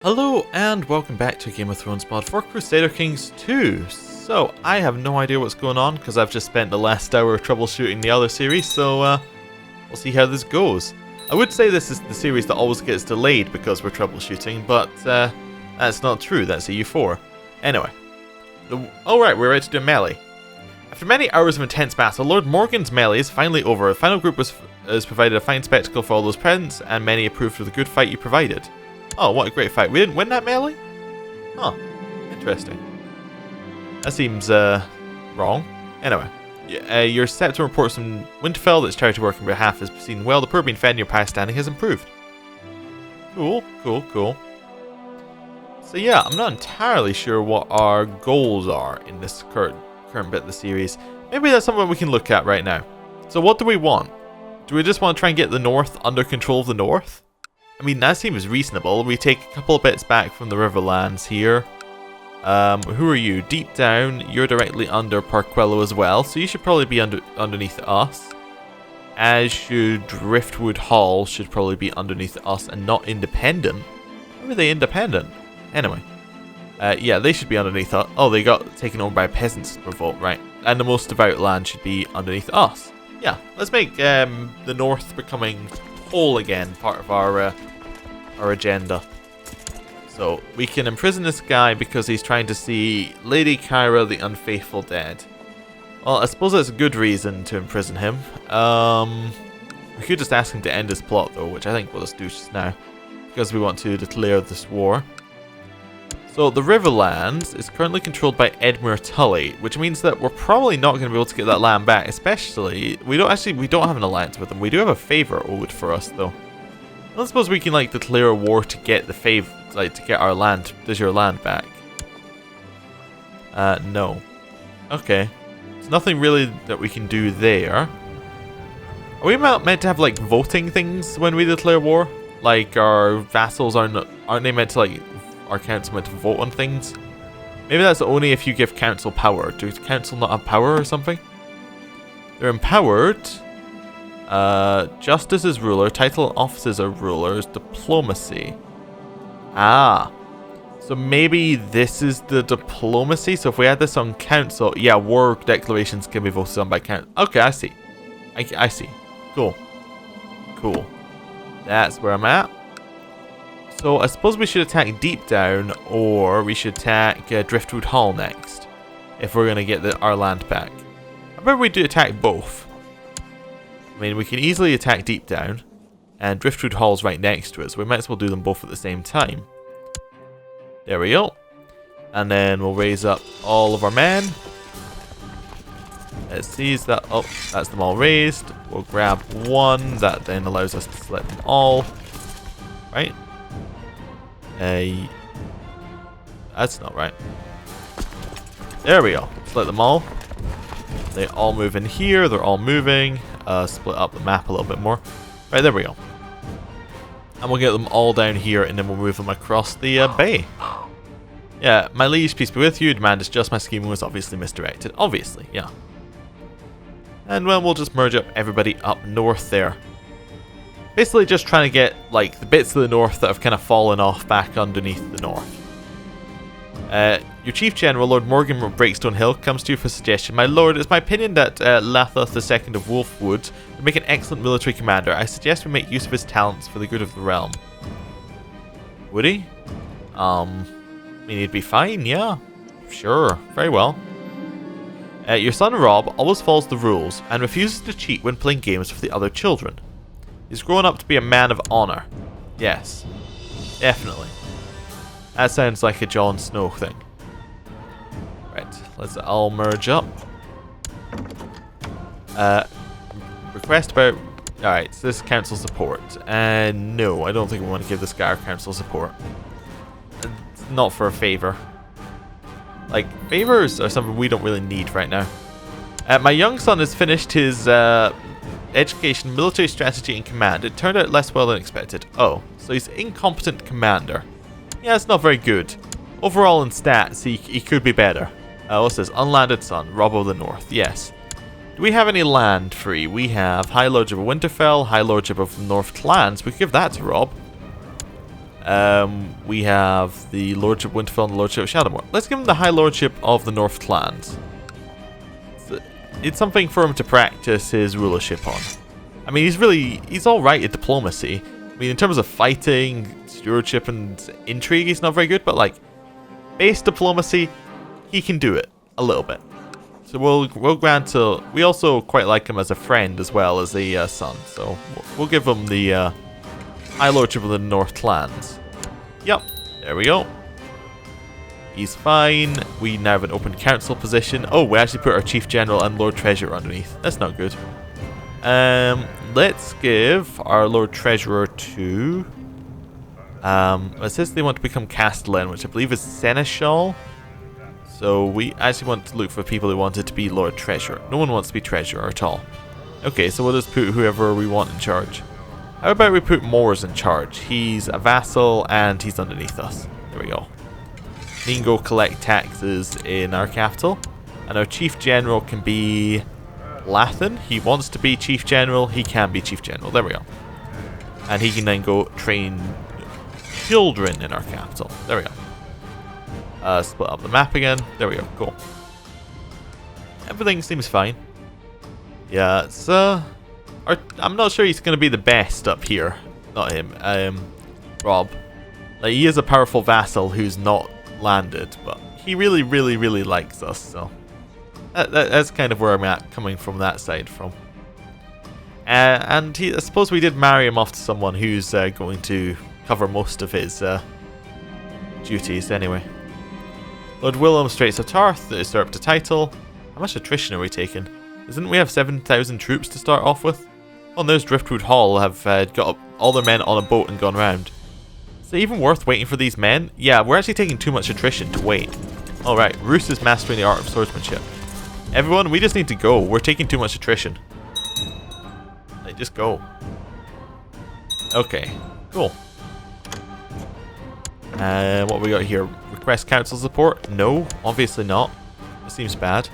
Hello and welcome back to Game of Thrones mod for Crusader Kings 2. So, I have no idea what's going on because I've just spent the last hour troubleshooting the other series, so we'll see how this goes. I would say this is the series that always gets delayed because we're troubleshooting, but that's not true, that's EU4. Anyway, alright, we're ready to do melee. After many hours of intense battle, Lord Morgan's melee is finally over. The final group has provided a fine spectacle for all those present, and many approved for the good fight you provided. Oh, what a great fight. We didn't win that melee? Huh. Interesting. That seems, wrong. Anyway. Your Septon reports from Winterfell that its charity work on behalf has proceeding well. The poor being fed and your past standing has improved. Cool, cool, cool. So yeah, I'm not entirely sure what our goals are in this current bit of the series. Maybe that's something we can look at right now. So what do we want? Do we just want to try and get the North under control of the North? I mean, that seems reasonable. We take a couple of bits back from the Riverlands here. Who are you? Deep down, you're directly under Parquello as well, so you should probably be underneath us. As should Driftwood Hall should probably be underneath us and not independent. How are they independent? Anyway. Yeah, they should be underneath us. Oh, they got taken over by a peasants revolt, right. And the most devout land should be underneath us. Yeah, let's make the North becoming whole again part of our agenda. So we can imprison this guy because he's trying to see Lady Kyra the Unfaithful dead. Well, I suppose that's a good reason to imprison him. We could just ask him to end his plot though, which I think we'll just do just now, because we want to declare this war. So the Riverlands is currently controlled by Edmure Tully, which means that we're probably not going to be able to get that land back. Especially, we don't have an alliance with them. We do have a favor owed for us though. I don't suppose we can like declare a war to get the favor, like to get our land. Does your land back? No. Okay. There's nothing really that we can do there. Are we meant to have like voting things when we declare war? Like our vassals aren't they meant to like? Our council meant to vote on things? Maybe that's only if you give council power. Does council not have power or something? They're empowered. Justice is ruler. Title offices are rulers. Diplomacy. Ah. So maybe this is the diplomacy. So if we add this on council, yeah, war declarations can be voted on by council. Okay, I see. I see. Cool. Cool. That's where I'm at. So I suppose we should attack Deep Down, or we should attack Driftwood Hall next, if we're going to get our land back. How about we do attack both? I mean, we can easily attack Deep Down, and Driftwood Hall's right next to us. We might as well do them both at the same time. There we go. And then we'll raise up all of our men. Let's see, is that... Oh, that's them all raised. We'll grab one, that then allows us to select them all. Right? That's not right. There we go. Select them all. They all move in here. They're all moving. Split up the map a little bit more. Right, there we go. And we'll get them all down here, and then we'll move them across the bay. Yeah, my liege, peace be with you. Demand is just. My scheme was obviously misdirected. Obviously, yeah. And well, we'll just merge up everybody up north there. Basically just trying to get like the bits of the north that have kind of fallen off back underneath the north. Your Chief General, Lord Morgan of Breakstone Hill, comes to you for suggestion. My lord, it's my opinion that Lathoth II of Wolfwood would make an excellent military commander. I suggest we make use of his talents for the good of the realm. Would he? I mean, he'd be fine, yeah. Sure, very well. Your son Robb always follows the rules and refuses to cheat when playing games with the other children. He's grown up to be a man of honor. Yes. Definitely. That sounds like a Jon Snow thing. Right. Let's all merge up. Request about... Alright, so this is council support. No, I don't think we want to give this guy our council support. It's not for a favor. Like, favors are something we don't really need right now. My young son has finished his... education, military strategy, and command. It turned out less well than expected. Oh, so he's incompetent commander. Yeah, it's not very good. Overall in stats, he could be better. What's this? Unlanded son, Robb of the North. Yes. Do we have any land free? We have High Lordship of Winterfell, High Lordship of the North Clans. We could give that to Robb. We have the Lordship of Winterfell and the Lordship of Shadowmoor. Let's give him the High Lordship of the North Clans. It's something for him to practice his rulership on. I mean, he's alright at diplomacy. I mean, in terms of fighting, stewardship, and intrigue, he's not very good, but like, base diplomacy, he can do it a little bit. So we'll grant to... We also quite like him as a friend as well as a son, so we'll give him the High Lordship of the North Clans. Yep, there we go. He's fine. We now have an open council position. Oh, we actually put our Chief General and Lord Treasurer underneath. That's not good. Let's give our Lord Treasurer to... it says they want to become Castellan, which I believe is Seneschal. So we actually want to look for people who wanted to be Lord Treasurer. No one wants to be Treasurer at all. Okay, so we'll just put whoever we want in charge. How about we put Moors in charge? He's a vassal and he's underneath us. There we go. He can go collect taxes in our capital. And our Chief General can be Lathan. He wants to be Chief General. He can be Chief General. There we go. And he can then go train children in our capital. There we go. Split up the map again. There we go. Cool. Everything seems fine. Yeah, it's I'm not sure he's going to be the best up here. Not him. Robb. Like, he is a powerful vassal who's not landed, but he really, really, really likes us. So that's kind of where I'm at, coming from that side from. And I suppose we did marry him off to someone who's going to cover most of his duties anyway. Lord Willem Straits of Tarth usurped the title. How much attrition are we taking? Isn't we have 7,000 troops to start off with? Oh, and there's Driftwood Hall have got all their men on a boat and gone round. Is it even worth waiting for these men? Yeah, we're actually taking too much attrition to wait. Alright, Roose is mastering the art of swordsmanship. Everyone, we just need to go. We're taking too much attrition. Like, just go. Okay, cool. What have we got here? Request council support? No, obviously not. It seems bad.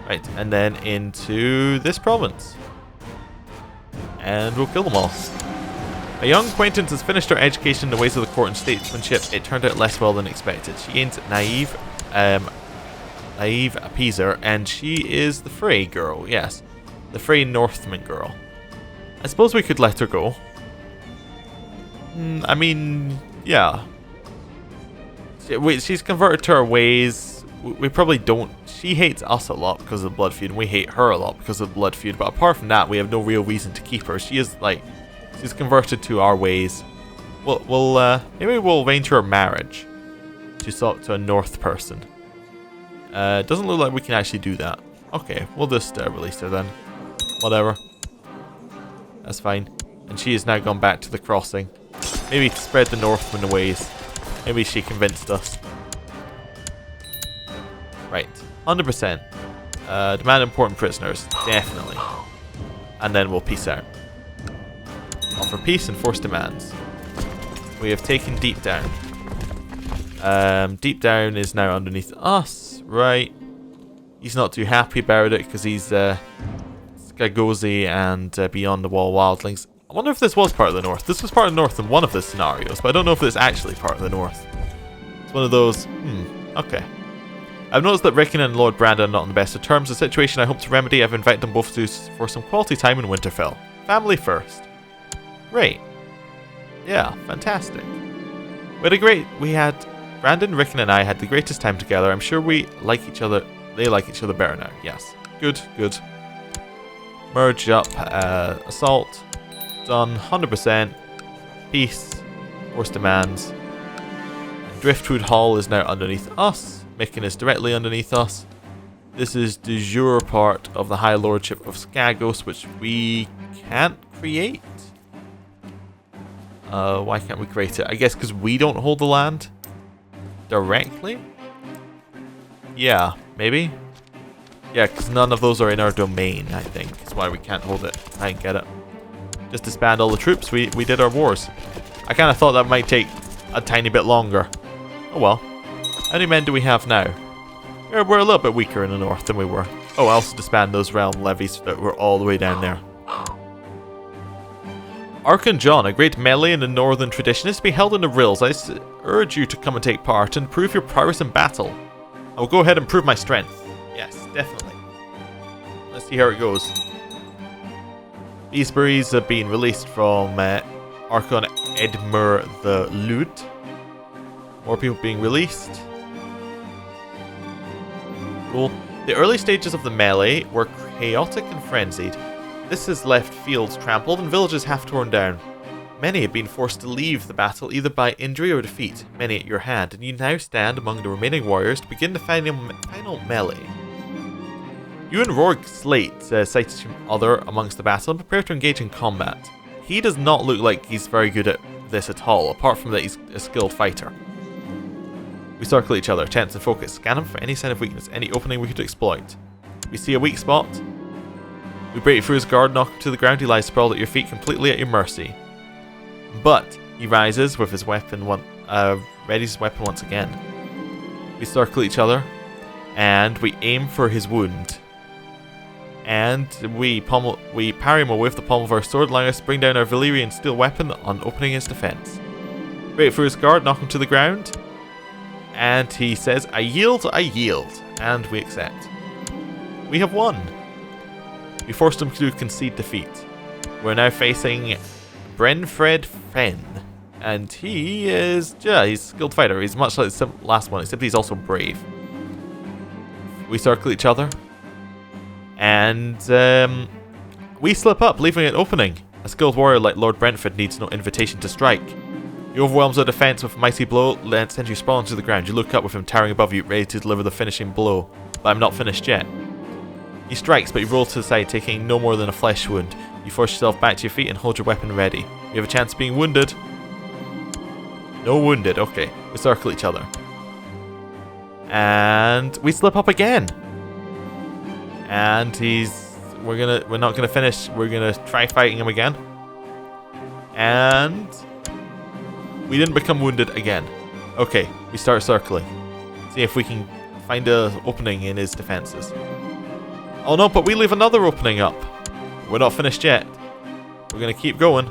Right, and then into this province. And we'll kill them all. A young acquaintance has finished her education in the ways of the court and statesmanship. It turned out less well than expected. She gains naive appeaser, and she is the Frey girl, yes. The Frey Northman girl. I suppose we could let her go. I mean, yeah. She's converted to our ways. We probably don't... She hates us a lot because of the blood feud, and we hate her a lot because of the blood feud. But apart from that, we have no real reason to keep her. She is, like... She's converted to our ways. Maybe we'll arrange her marriage to a North person. Doesn't look like we can actually do that. Okay, we'll just release her then. Whatever. That's fine. And she has now gone back to the crossing. Maybe to spread the Northmen ways. Maybe she convinced us. Right, 100%. Demand important prisoners, definitely. And then we'll peace out. Offer peace and force demands. We have taken Deep Down. Deep Down is now underneath us, right? He's not too happy about it because he's Skagozi and Beyond the Wall Wildlings. I wonder if this was part of the North. This was part of the North in one of the scenarios, but I don't know if it's actually part of the North. It's one of those, okay. I've noticed that Rickon and Lord Brandon are not on the best of terms. A situation I hope to remedy. I've invited them both for some quality time in Winterfell. Family first. Great. Yeah, fantastic. Brandon, Rickon and I had the greatest time together. I'm sure we like each other. They like each other better now. Yes. Good, good. Merge up, assault. Done, 100%. Peace. Force demands. And Driftwood Hall is now underneath us. Micken is directly underneath us. This is de jure part of the High Lordship of Skagos, which we can't create. Why can't we create it? I guess because we don't hold the land directly? Yeah, maybe? Yeah, because none of those are in our domain, I think. That's why we can't hold it. I get it. Just disband all the troops. We did our wars. I kind of thought that might take a tiny bit longer. Oh well. How many men do we have now? We're a little bit weaker in the north than we were. Oh, I also disband those realm levies that were all the way down there. Archon Jon, a great melee in the northern tradition, is to be held in the Rills. I urge you to come and take part and prove your prowess in battle. I will go ahead and prove my strength. Yes, definitely. Let's see how it goes. These berries have been released from Archon Edmure the Lute. More people being released. Cool. The early stages of the melee were chaotic and frenzied. This has left fields trampled and villages half torn down. Many have been forced to leave the battle either by injury or defeat, many at your hand, and you now stand among the remaining warriors to begin the final melee. You and Roarg Slate sight each other amongst the battle and prepare to engage in combat. He does not look like he's very good at this at all, apart from that he's a skilled fighter. We circle each other, tense and focus, scan him for any sign of weakness, any opening we could exploit. We see a weak spot. We break through his guard, knock him to the ground, he lies sprawled at your feet, completely at your mercy. But he rises with his weapon, readies his weapon once again. We circle each other, and we aim for his wound. And we parry him away with the pommel of our sword, allowing us to bring down our Valyrian steel weapon on opening his defense. Break through his guard, knock him to the ground, and he says, I yield, and we accept. We have won. We forced him to concede defeat. We're now facing Brenfred Fen, and he is, he's a skilled fighter. He's much like the last one, except he's also brave. We circle each other, and we slip up, leaving an opening. A skilled warrior like Lord Brentford needs no invitation to strike. He overwhelms our defense with a mighty blow, then sends you sprawling to the ground. You look up with him towering above you, ready to deliver the finishing blow. But I'm not finished yet. He strikes, but he rolls to the side, taking no more than a flesh wound. You force yourself back to your feet and hold your weapon ready. You have a chance of being wounded. No wounded, okay. We circle each other. And we slip up again. And we're not gonna finish. We're gonna try fighting him again. And we didn't become wounded again. Okay, we start circling. See if we can find an opening in his defenses. Oh no, but we leave another opening up. We're not finished yet. We're going to keep going.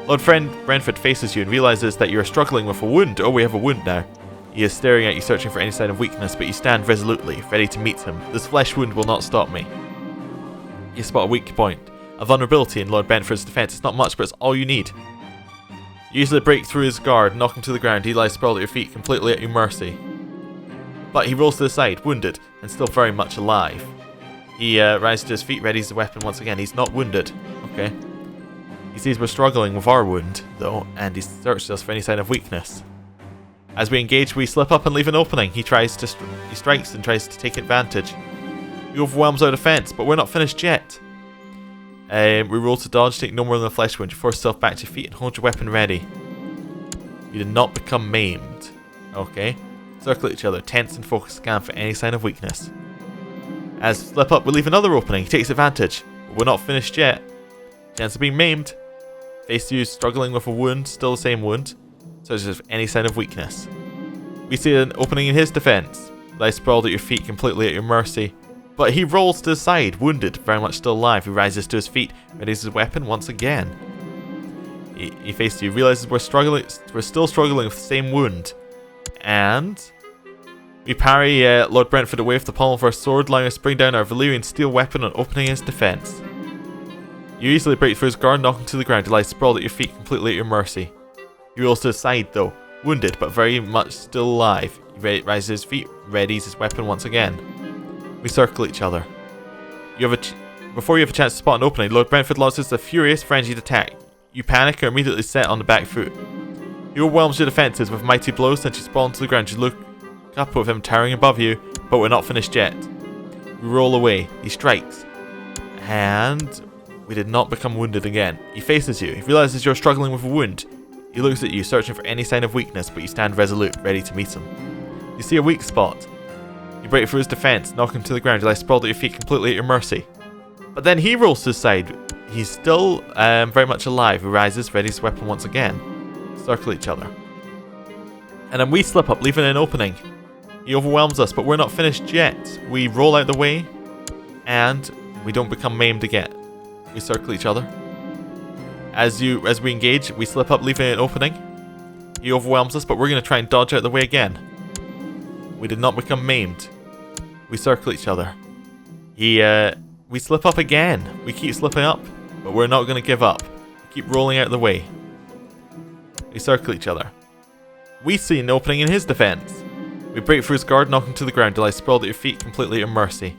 Lord Brentford faces you and realizes that you're struggling with a wound. Oh, we have a wound now. He is staring at you, searching for any sign of weakness, but you stand resolutely, ready to meet him. This flesh wound will not stop me. You spot a weak point. A vulnerability in Lord Brentford's defense. It's not much, but it's all you need. You easily break through his guard, knock him to the ground. He lies sprawled at your feet, completely at your mercy. But he rolls to the side, wounded, and still very much alive. He rises to his feet, readies the weapon once again. He's not wounded. Okay. He sees we're struggling with our wound, though, and he searches us for any sign of weakness. As we engage, we slip up and leave an opening. He strikes and tries to take advantage. He overwhelms our defense, but we're not finished yet. We roll to dodge, take no more than a flesh wound. You force yourself back to your feet and hold your weapon ready. You did not become maimed. Okay. Circle each other, tense and focus, scan for any sign of weakness. As we slip up, we leave another opening. He takes advantage. But we're not finished yet. Chance of being maimed. Face you struggling with a wound, still the same wound. Searches for any sign of weakness. We see an opening in his defense. Lies sprawled at your feet, completely at your mercy. But he rolls to the side, wounded, very much still alive. He rises to his feet, readies his weapon once again. He faces you, realizes we're still struggling with the same wound. And we parry Lord Brentford away with the pommel of our sword, allowing us to bring down our Valyrian steel weapon and opening his defense. You easily break through his guard, knock him to the ground. He lies sprawled at your feet, completely at your mercy. He rolls to the side, though, wounded but very much still alive. He rises to his feet, readies his weapon once again. We circle each other. Before you have a chance to spot an opening, Lord Brentford launches a furious, frenzied attack. You panic and are immediately set on the back foot. He overwhelms your defenses with mighty blows, sends you sprawling to the ground. You look up with him towering above you, but we're not finished yet. We roll away. He strikes. And we did not become wounded again. He faces you. He realizes you're struggling with a wound. He looks at you, searching for any sign of weakness, but you stand resolute, ready to meet him. You see a weak spot. You break through his defense, knock him to the ground. You lie sprawled at your feet, completely at your mercy. But then he rolls to the side. He's still very much alive. He rises, readies his weapon once again. Circle each other. And then we slip up, leaving an opening. He overwhelms us, but we're not finished yet. We roll out the way, and we don't become maimed again. We circle each other. As we engage, we slip up, leaving an opening. He overwhelms us, but we're going to try and dodge out the way again. We did not become maimed. We circle each other. We slip up again. We keep slipping up, but we're not going to give up. We keep rolling out the way. We circle each other. We see an opening in his defense. We break through his guard, knock him to the ground, till I sprawled at your feet completely at your mercy.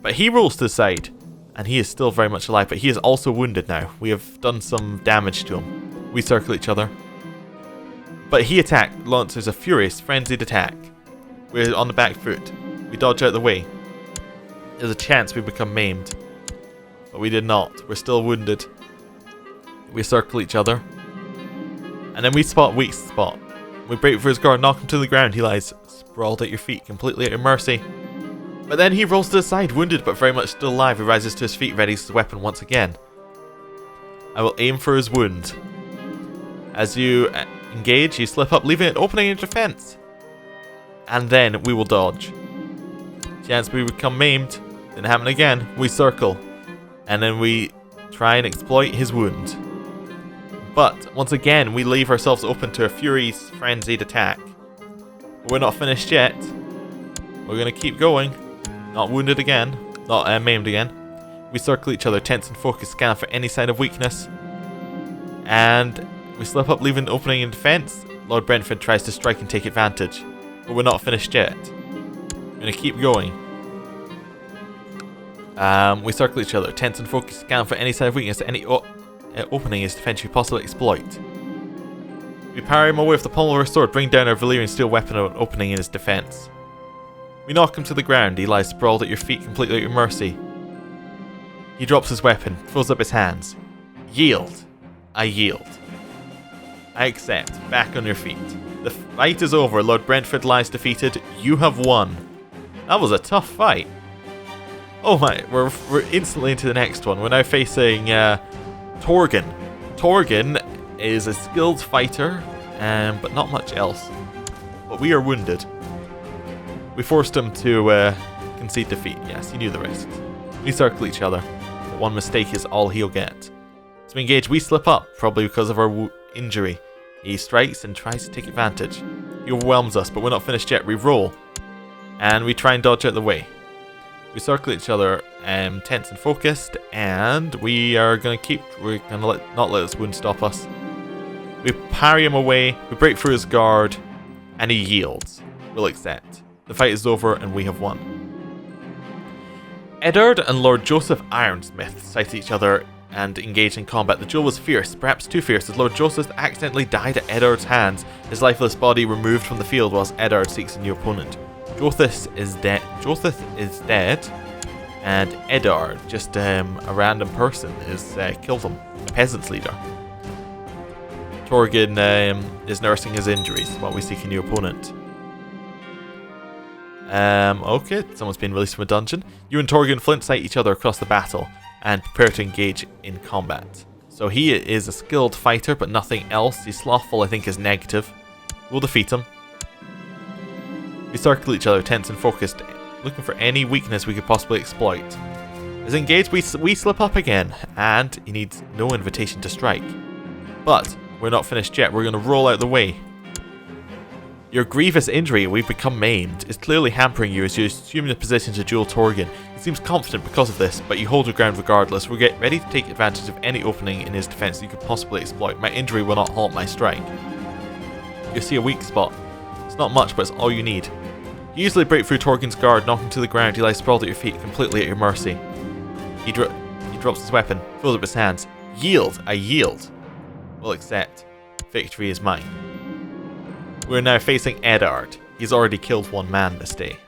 But he rolls to the side, and he is still very much alive, but he is also wounded now. We have done some damage to him. We circle each other. But he launches a furious, frenzied attack. We're on the back foot. We dodge out the way. There's a chance we become maimed. But we did not. We're still wounded. We circle each other. And then we spot weak spot. We break through his guard, knock him to the ground. He lies sprawled at your feet, completely at your mercy. But then he rolls to the side, wounded but very much still alive. He rises to his feet, readies his weapon once again. I will aim for his wound. As you engage, you slip up, leaving an opening in defense. And then we will dodge. Chance we become maimed. Didn't happen again. We circle. And then we try and exploit his wound. But once again, we leave ourselves open to a furious, frenzied attack. But we're not finished yet. We're going to keep going. Not wounded again. Not maimed again. We circle each other, tense and focused, scan for any sign of weakness. And we slip up, leaving an opening in defense. Lord Brentford tries to strike and take advantage. But we're not finished yet. We're going to keep going. We circle each other, tense and focused, scan for any sign of weakness. Any opening is defense you possibly exploit. We parry him away with the pommel of our sword, bring down our Valyrian steel weapon at an opening in his defense. We knock him to the ground. He lies sprawled at your feet, completely at your mercy. He drops his weapon, throws up his hands. Yield. I yield. I accept. Back on your feet. The fight is over. Lord Brentford lies defeated. You have won. That was a tough fight. Oh my, we're instantly into the next one. We're now facing Torgon. Torgon is a skilled fighter, but not much else. But we are wounded. We forced him to concede defeat. Yes, he knew the risks. We circle each other. But one mistake is all he'll get. So we engage. We slip up, probably because of our injury. He strikes and tries to take advantage. He overwhelms us, but we're not finished yet. We roll. And we try and dodge out the way. We circle each other, tense and focused, and we are going to keep... We're going to not let this wound stop us. We parry him away, we break through his guard, and he yields. We'll accept. The fight is over, and we have won. Eddard and Lord Joseph Ironsmith sight each other and engage in combat. The duel was fierce, perhaps too fierce, as Lord Joseph accidentally died at Eddard's hands, his lifeless body removed from the field whilst Eddard seeks a new opponent. Jotheth is dead, and Eddard, just a random person, is killed him, a peasant's leader. Torgon is nursing his injuries while we seek a new opponent. Okay, someone's been released from a dungeon. You and Torgon Flint sight each other across the battle and prepare to engage in combat. So he is a skilled fighter, but nothing else. He's slothful, I think, is negative. We'll defeat him. We circle each other, tense and focused, looking for any weakness we could possibly exploit. As engaged, we slip up again, and he needs no invitation to strike. But we're not finished yet. We're going to roll out the way. Your grievous injury, we've become maimed, is clearly hampering you as you assume the position to duel Torgon. He seems confident because of this, but you hold your ground regardless. We'll get ready to take advantage of any opening in his defense you could possibly exploit. My injury will not halt my strike. You see a weak spot. It's not much, but it's all you need. You easily break through Torgon's guard, knock him to the ground. He lies sprawled at your feet, completely at your mercy. He drops his weapon, throws up his hands. Yield! I yield. We'll accept. Victory is mine. We're now facing Eddard. He's already killed one man this day.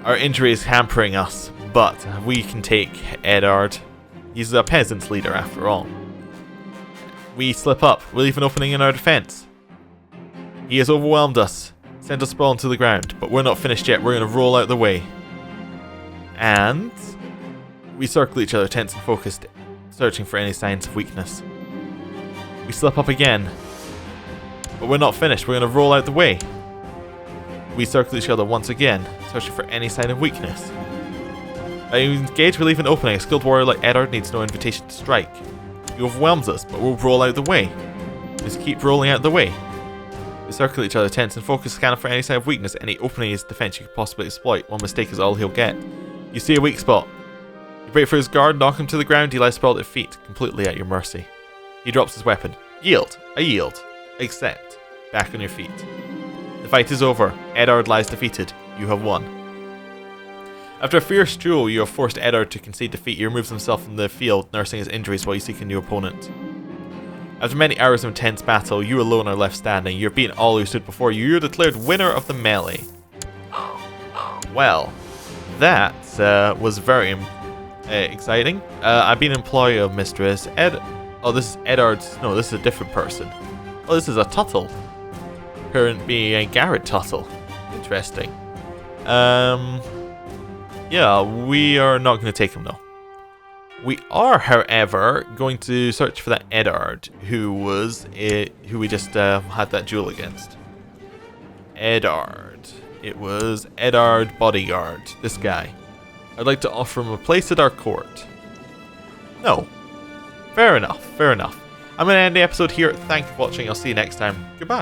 Our injury is hampering us, but we can take Eddard. He's a peasant's leader after all. We slip up. We'll leave an opening in our defense. He has overwhelmed us, sent us sprawling to the ground, but we're not finished yet. We're going to roll out the way. And we circle each other, tense and focused, searching for any signs of weakness. We slip up again, but we're not finished. We're going to roll out the way. We circle each other once again, searching for any sign of weakness. Engage, relieve an opening. A skilled warrior like Eddard needs no invitation to strike. He overwhelms us, but we'll roll out the way. Just keep rolling out the way. We circle each other tense and focus scanner for any sign of weakness. Any opening is defense you could possibly exploit. One mistake is all he'll get. You see a weak spot. You break for his guard, knock him to the ground, he lies sprawled at feet, completely at your mercy. He drops his weapon. Yield. I yield. Accept. Back on your feet. The fight is over. Eddard lies defeated. You have won. After a fierce duel, you have forced Eddard to concede defeat. He removes himself from the field, nursing his injuries while you seek a new opponent. After many hours of intense battle, you alone are left standing. You're beaten all who stood before you. You're declared winner of the melee. Well, that was very exciting. I've been employee of Mistress Oh, this is Eddard's. No, this is a different person. Oh, this is a Tuttle. Current being Garrett Tuttle. Interesting. Yeah, we are not going to take him though. We are, however, going to search for that Eddard, who we just had that duel against. Eddard. It was Eddard Bodyguard. This guy. I'd like to offer him a place at our court. No. Fair enough. Fair enough. I'm going to end the episode here. Thank you for watching. I'll see you next time. Goodbye.